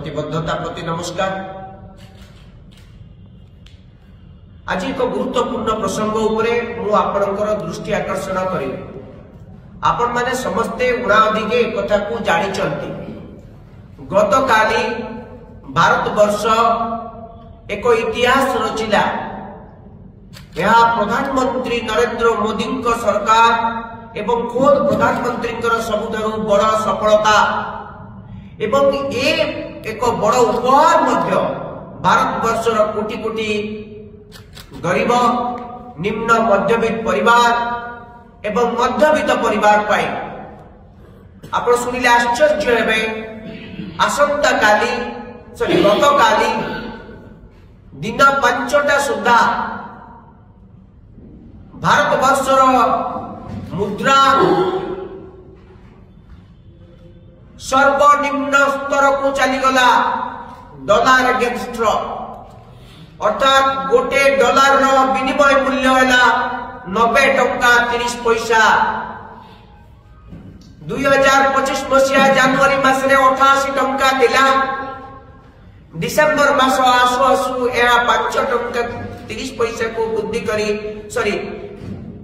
प्रतिबद्धता प्रति नमस्कार। आज एक गुरुत्वपूर्ण प्रसंग उपरे मु आपनकर दृष्टि आकर्षण करी। आपण माने समस्ते उड़ा अधिके एक कथा को जानी चलती। गत काली भारत वर्ष एक इतिहास रचिला। यह प्रधानमंत्री नरेंद्र मोदी सरकार एवं खोद प्रधानमंत्री सबुठारु बड़ सफलता एवं एक बड़ उपहार मध्य भारत वर्षर कोटी कोटी गरीब निम्न मध्यवित्त परिवार एवं मध्यवित्त परिवार पाई आप शुणिले आश्चर्य हेबे। आसंता काली सॉरी गत काली दिन 5टा सुधा भारत वर्षर मुद्रा सर्वनिम्न स्तर को चलीगला डॉलर अगेंस्ट अर्थात गोटे डॉलर विनिमय मूल्य है 90 टंका 30 पैसा। 2025 मसीहा जनवरी मासरे 88 टंका थिला। डिसेंबर मास आसु आसु यह 5 टंका 30 पैसा को वृद्धि करी सॉरी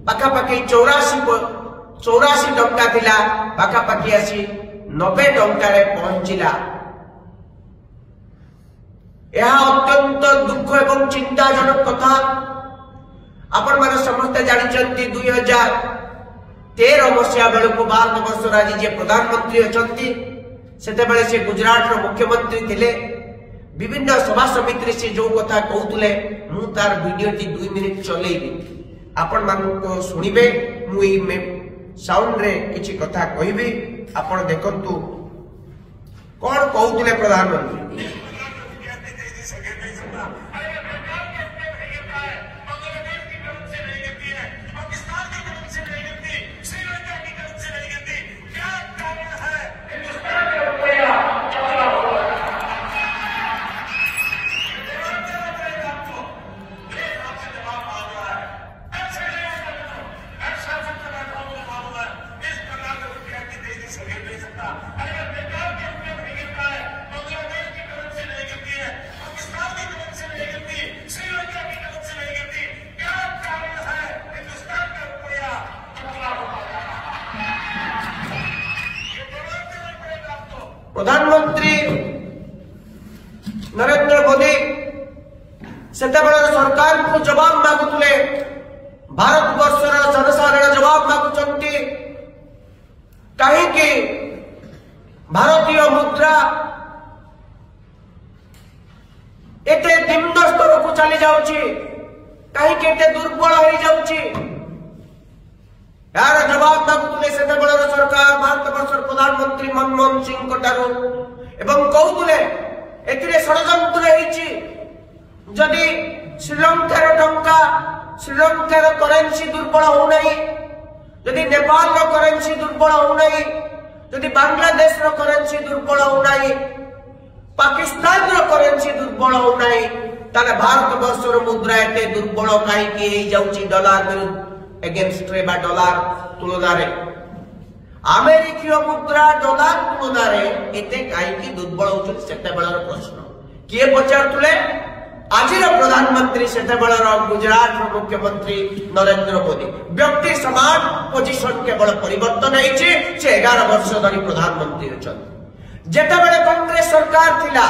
पाखापाखि 84 टंका थिला पाखापाखि आसी 90 टंका पहुंचला। यह अत्यंत दुख एवं चिंताजनक कथा। आपण माने समस्त जानिचंती 2013 मसीहा बेलू भारत वर्ष आज जे प्रधानमंत्री अछंती सेते बेले से गुजरात रो मुख्यमंत्री थिले। विभिन्न सभा समिति से जो कथा कहउतले मु तार वीडियो टी 2 मिनिट चलेइबी आपण मान को सुनिबे। मु ई साउंड रे किछि कथा कहिबी आपण देखंतु कोन कहउतले प्रधानमंत्री। प्रधानमंत्री नरेंद्र मोदी सेतेबेले सरकार को जवाब मागुतले। भारत वर्षर जनसाधारण जवाब मागुचंती कहीं भारतीय मुद्रा एते निम्न स्तर को चली जाउची कहीं एते दुर्बल हो जाउची। यार जवाब मागुतले सेतेबेले सरकार भारत वर्षर प्रधानमंत्री मनमोहन सिंह कटारू एवं कहूले एथिरे षडयंत्र हेछि। जदि श्रीलंकार टंका श्रीलंकार करेंसी दुर्बल हो नहीं, जदि नेपाल रो करेंसी दुर्बल हो नहीं, जदि बांग्लादेश रो करेंसी दुर्बल हो नहीं, पाकिस्तान रो करेंसी दुर्बल हो नहीं, ताले भारत वर्षर मुद्रा एते दुर्बल काई कि जाउची डॉलर विरुद्ध एगेंस्ट रे बा डॉलर तुलना रे। अमेरिकीय मुद्रा डॉलर तुलना रे एते काई कि दुर्बल होचि सेते बेलर प्रश्न किए पचारतुले। आजिर प्रधानमंत्री सेते बेलर गुजरात रो मुख्यमंत्री नरेंद्र मोदी व्यक्ति समान पोजीशन केवल परिवर्तन हेछि। से 11 वर्ष धरि प्रधानमंत्री अछन। जेते बेले कांग्रेस सरकार थिला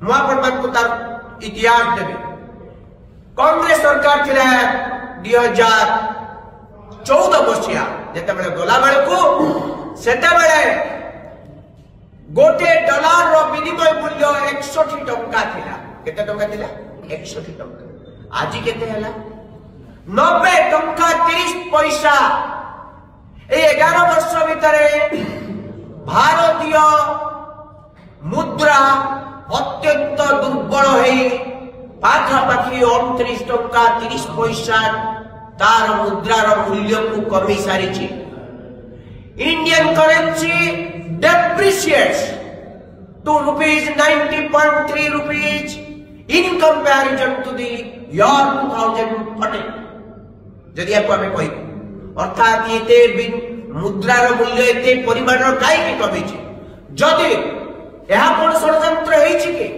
मु आपन मन को तार इतिहास देबे। कांग्रेस सरकार थिला 2014 मसीहा जेते बेले गला बेले को सेते बेले गोटे डॉलर रो विनिमय मूल्य 61 टंका थिला। केते टंका थिला? 61 टंका। आज केते हला? 90 टंका 30 पैसा। ए 11 वर्ष भितरे भारतीय मुद्रा अत्यंत दुर्बल है। पाखापाखि 29 टंका 30 पैसा तार मुद्रार मूल्य को कमी सारी। Indian currency depreciates to ₹90.3 in comparison to the year 2014। जदि आपको हमें कही अर्थात ये मुद्रार मूल्य एते परिमाण कहीं कमी जदि यह कौन षड्यंत्र होइछि कि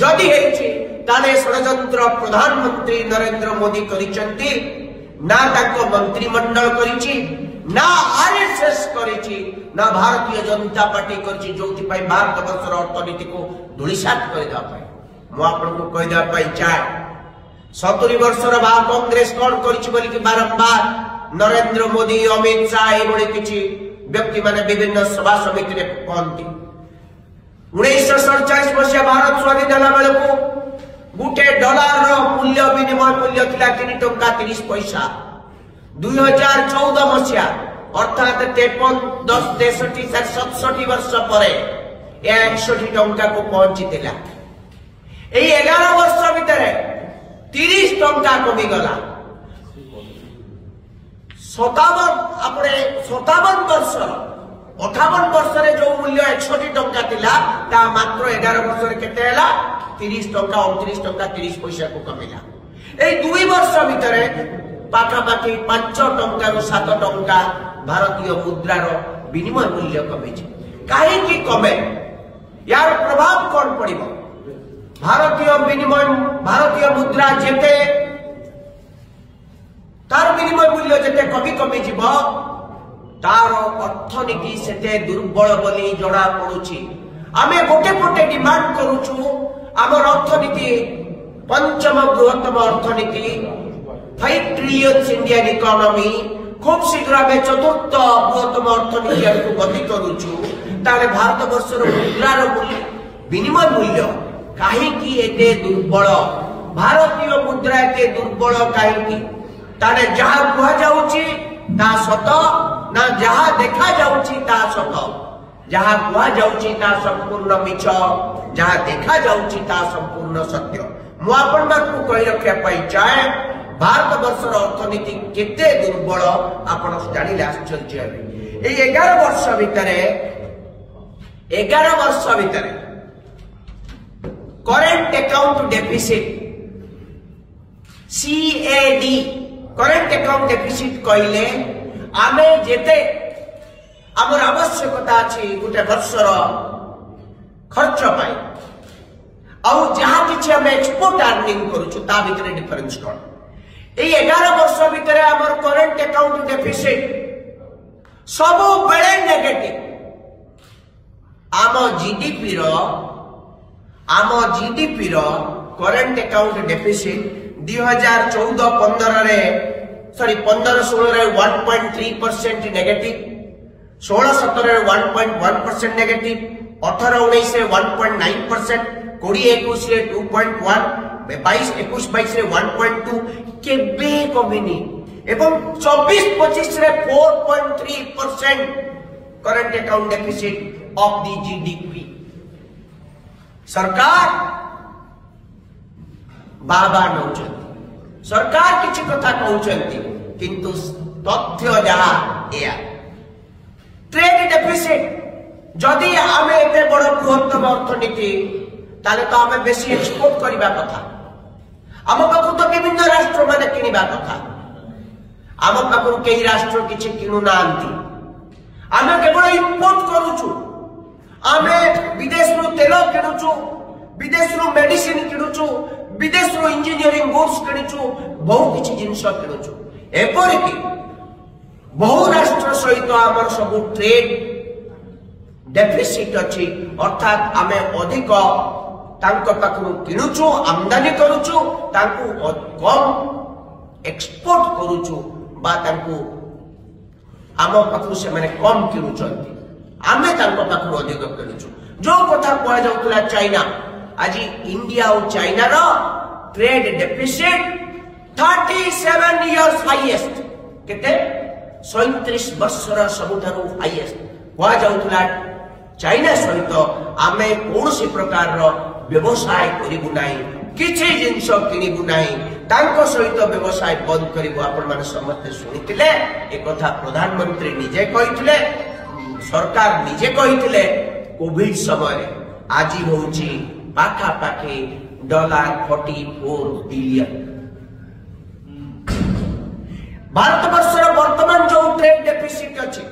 जदि होइछि ताले षड्यंत्र प्रधानमंत्री नरेंद्र मोदी करिसेंती ना ताको मंत्रिमंडल करिछि ना आरएसएस करिछि ना भारतीय जनता पार्टी करिछि जोथि पई भारत वर्षर अर्थनीति को धूलिसात कर देबा पई मु आपन को कहि देबा पई चाहे 70 वर्षर बा कांग्रेस कोन करिछि बोली कि बारंबार नरेंद्र मोदी अमित शाह ए बडे किछि व्यक्ति माने विभिन्न सभा समिति रे कहंती 1947 मसिया भारत स्वाधीन होला बेलको गुटे डॉलर रो मूल्य विनिमय मूल्य थिला 3 टंका 30 पैसा 2014 मसिया अर्थात 53 10 63 67 वर्ष परे 61 टंका को पहुंचीला ए 11 वर्ष भितरे 30 टंका कमी गला 57 वर्ष 58 वर्ष रे जो मूल्य 61 टंका थिला ता मात्र 11 वर्ष रे केते हैला 30 टंका 29 टंका 30 पैसा को कमिला ए 2 वर्ष भितरे पाखा पाखी 5 टंका रो 7 टंका भारतीय मुद्रा रो विनिमय मूल्य कमी छै काहे की कमे यार प्रभाव कोन पड़िबो भारतीय मुद्रा जेते तार विनिमय मूल्य जेते कमी कमी जीवो तार अर्थनीति सेते दुर्बल बोली जड़ा पड़ुछि आमे गोटे पोटे डिमांड करूछु आमर अर्थनीति पंचम बृहत्तम अर्थनीति 5 ट्रिलियन इंडियन इकोनॉमी खूब शीघ्र आमे चतुर्थ बृहत्तम अर्थनीति को गति करूछु ताले भारत वर्षर मुद्रार मूल्य विनिमय मूल्य काहे की एते दुर्बल भारतीय मुद्रा एते दुर्बल काहे की ताले जहां कुहा जाउछि ता सत ना जहां देखा जाउछि ता सत जहां कुहा जाउछि ता संपूर्ण मिछ जहां देखा जाउछि ता संपूर्ण सत्य मु आपन मानकु कहि रखिया पाई चाहे भारत वर्षर अर्थनीति केते दुर्बल आपण जानिले आश्चर्य हेबे ए 11 वर्ष भितरे current account deficit CAD current account deficit कहले आमे जेते हमर आवश्यकता अछि गुटे वर्षर खर्च पाई आ जहां किछि हम एक्सपोर्ट अर्निंग करूछु ता भितरे डिफरेंस कोन ए 11 वर्ष भितरे हमर करेंट अकाउंट डेफिसिट सब बेले नेगेटिव आम जीडीपी रो करेंट अकाउंट डेफिसिट 2014-15 रे सॉरी 15-16 रे 1.3% नेगेटिव 16-17 रे 1.1% नेगेटिव 18-19 रे 1.9% 20-21 रे 2.1 22-21 रे 1.2 केबे कमिनी एवं 24-25 रे 4.3% current account deficit of the GDP सरकार बाबा नौचंती सरकार किछि कथा कहउचंती किंतु तथ्य जहा एया ट्रेड डेफिसिट जदि आमे एते बड़ बृहत्तम अर्थनीति ताले तो आमे बेसी एक्सपोर्ट करिबा कथा आम पाखु तो विभिन्न राष्ट्र माने किनिबा कथा आम पाखु केही राष्ट्र किछि किनु नांती आमे केवल इंपोर्ट करूछु आमे विदेश रो तेल किनुछु विदेश रो मेडिसिन किनुछु विदेश रो इंजीनियरिंग गुड्स किनुछु बहु किछि जिंस किनुछु एपर कि बहु राष्ट्र सहित आमर सब ट्रेड डेफिसिट अछि अर्थात आमे अधिक तांको पाखु किनुछु आमदानी करूछु तांको कम एक्सपोर्ट करूछु बा तांको आम पाखु से माने कम किनुचंती आमे तांको पाखु अधिक किनुछु जो कथा कोआ जाउतला चाइना आज इंडिया और चाइना रो ट्रेड डेफिसिट 37 इयर्स हाईएस्ट केते 37 वर्षर सबुठारु हाईएस्ट कोआ जाउतला चाइना सहित आमे कोनसी प्रकार रो व्यवसाय करिबु नाही किछि जिंस किनिबु नाही तांको सहित व्यवसाय बंद करिबु आपण माने समस्त सुनितिले ए कथा प्रधानमंत्री निजे कहिथिले सरकार निजे कहिथिले कोविड समय आज होउची पाखा पाखे $44 बिलियन भारत वर्षर वर्तमान जो ट्रेड डेफिसिट अछि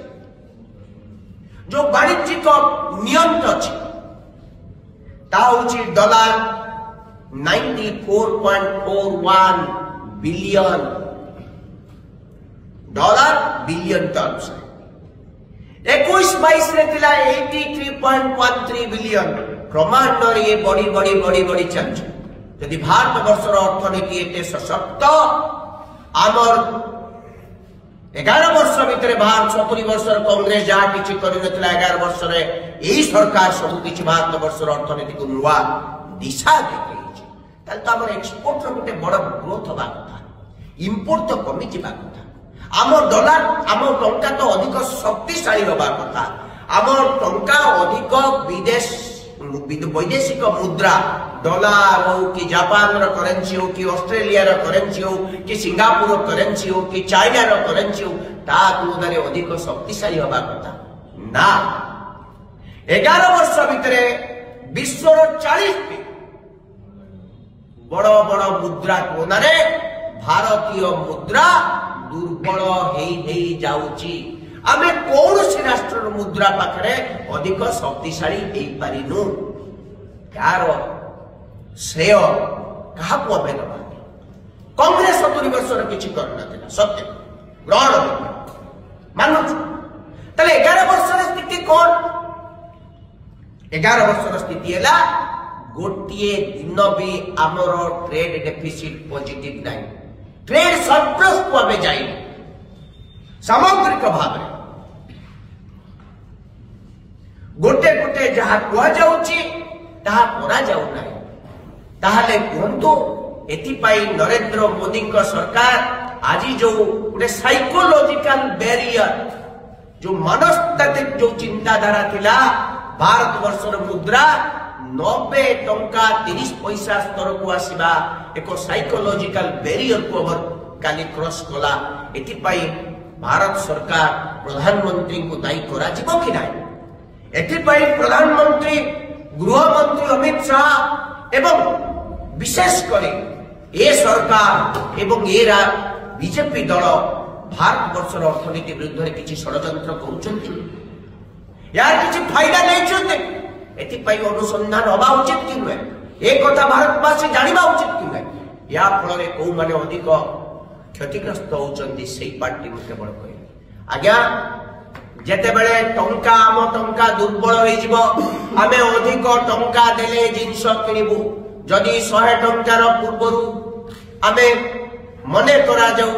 जो वाणिज्यिक नियंत्रण अछि dollar 94.41 billion dollar billion terms 21-22 रे थिला 83.13 बिलियन क्रमान्वये ये बड़ी बड़ी बड़ी बड़ी चलছে यदि भारत वर्षर अर्थनीति एते सशक्त आमर 11 वर्ष भितर भारत 70 वर्ष कांग्रेस जहाँ किसी कर 11 वर्ष यही सरकार सब किसी भारत वर्षर अर्थनीति को नुआ दिशा देखी तो आम एक्सपोर्ट गोटे बड़ ग्रोथ हवा कथा इंपोर्ट तो कमी जावा कथा आम डॉलर आम टंका तो अधिक शक्तिशाली हवा कथा आम टंका अधिक विदेश वैदेशिक मुद्रा डॉलर हो कि जापान करेन्सी हो कि ऑस्ट्रेलिया करेन्सी हो कि सिंगापुर करेन्सी हो कि चाइना करेन्सी हो ता तुलना में अधिक शक्तिशाली हवा कथा ना 11 वर्ष भितर विश्वर 40 बड़ बड़ मुद्रा तुलना भारतीय मुद्रा दुर्बल हेई जाउची आमे कौन सी राष्ट्र मुद्रा पाखरे अधिक शक्तिशाली हेई पारिनु यार श्रेय कहा कांग्रेस 70 वर्ष किसी करना सत्य ग्रहण मानु 11 वर्ष स्थिति कौन 11 वर्ष स्थिति है गोटे दिन भी आमर ट्रेड डेफिसिट पॉजिटिव नहीं ट्रेड सरप्लस को आमे जाई सामग्रिक भाव गोटे गोटे जहाँ कह जाउची ताहा करा जाउ नाही ताहले कहंतु एथिपाई नरेंद्र मोदी का सरकार आज जो गोटे साइकोलॉजिकल बैरियर जो मनस्तात्विक जो चिंताधारा थिला भारत वर्षर मुद्रा 90 टंका 30 पैसा स्तर को आसीबा एक साइकोलॉजिकल बैरियर को काली क्रॉस कला एथिपाई भारत सरकार प्रधानमंत्री को दायी करा जिवो कि नाही एथिपाई प्रधानमंत्री गृह मंत्री अमित शाह एवं विशेष करे ए सरकार एवं ए बीजेपी दल भारत वर्षर अर्थनीति विरुद्ध में किसी षड्यंत्र करुछंती यार किसी फायदा नहीं एथिपाई अनुसंधान हवा उचित कि नुहे एक कथा भारतवासी जानिबा उचित कि नुहे या फल कौ माने अधिक क्षतिग्रस्त होउचंती सेही पार्टी मु केवल कहि आज्ञा जेते बेले टंका आम टंका दुर्बल होई जिवो आमे अधिक टंका देले जिंस किनिबु जदि 100 टंकार पूर्वरु आमे मने करा जाऊ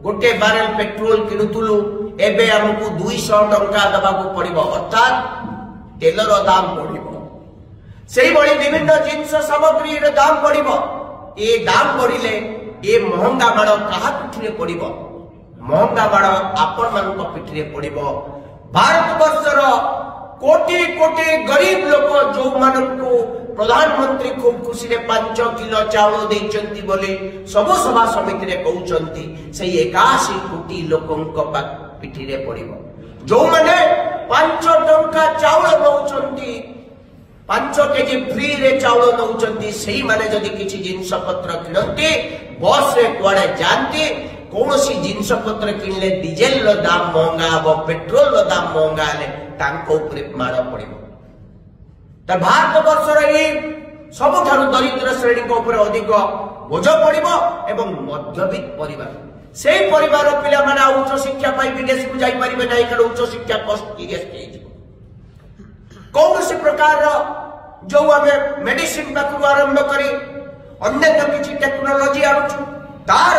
गोटे बारेल पेट्रोल किनुतुलु एबे हमकु 200 टंका दबाकू पड़िबो अर्थात तेलर दाम बढ़िबो सेही बड़ी विभिन्न जिंस सामग्री दाम बढ़िबो ए दाम बढ़िले ए महंगा बाड़ कहा पिठिरे पड़िबो महंगा बाड़ आपण मानक पिठिरे पड़िबो भारत वर्षर कोटी कोटी गरीब लोक जो मानकू प्रधानमंत्री खूब खुशी रे 5 किलो चावल देइचंती बोली सब सभा समिति रे कहउचंती से 81 कोटी लोकंक पिठी रे पड़िबो जो माने 5 टंका चावल नउचंती 5 केजी फ्री रे चावल नउचंती सेही माने जदी किछि जिंस पत्र किनंती बस रे कुआडे जानती कौनसी जिंस पत्र किनले डीजेल रो दाम महंगा हो पेट्रोल रो दाम महंगा ले तांको ऊपर माड़ पड़िबो त भारत वर्षर ए सबठारु दरिद्र श्रेणी को ऊपर अधिक बोझ पड़िबो एवं मध्यवित्त परिवार से परिवार पिला माने उच्च शिक्षा पाई विदेश को जाई परिबे नाही कारण उच्च शिक्षा कॉस्ट सीरियस के कौनसी प्रकार जो हमें मेडिसिन पाखु आरंभ करी अन्य किसी टेक्नोलॉजी आनुछु तार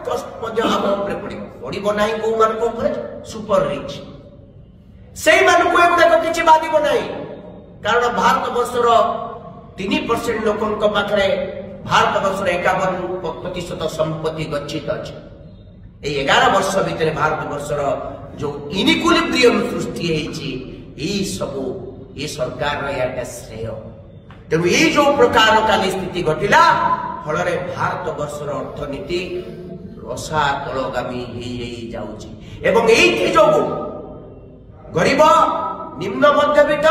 कॉस्ट मध्य हम ऊपर पड़िबो नाही को मान को ऊपर सुपर रिच सेही मान को एगुडा किछि बादिबो नाही कारण भारत वर्षर 3% लोकंक पाखरे भारत वर्षर 51% संपत्ति गच्छित अछि ए 11 वर्ष भितर भारत वर्षर जो इनिक्विलिब्रियम सृष्टि हेछि ए सब ए सरकार या श्रेय तेणु ये जो प्रकार काली स्थिति घटिला फल भारत वर्षर अर्थनीति रसा तलगामी जाउछि एवं एथि जो गरीब निम्न मध्यवित्त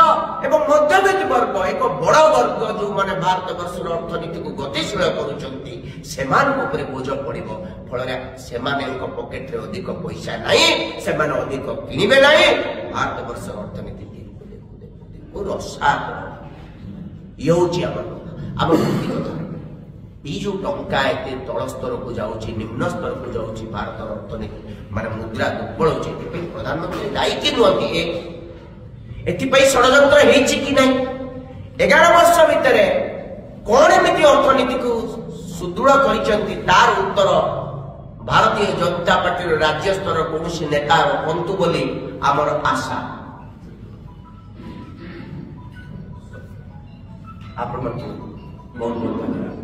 एवं मध्यवित्त वर्ग एक बड़ वर्ग जो माने भारत वर्षर अर्थनीति को गतिशील करुचंती सेमान ऊपर बोझ पड़िबो फल सेमाने पॉकेट रे अधिक पैसा नहीं सेमाने अधिक किनिबे नहीं भारत वर्षर अर्थनीति रसा ये हूँ आम वृत्ति कथा ये जो टंका एत तल स्तर को जाऊँगी निम्न स्तर को जाऊँगी भारत अर्थनीति माने मुद्रा दुर्बल हो प्रधानमंत्री दायी कि नुहति एथपाई षड्यंत्र होती कि नहीं 11 वर्ष भितर कौन एमती अर्थनीति को सुदृढ़ कर तार उत्तर भारतीय जनता पार्टी राज्य स्तर कौन नेता रखु बोली आमर आशा आपण बहुत बहुत धन्यवाद।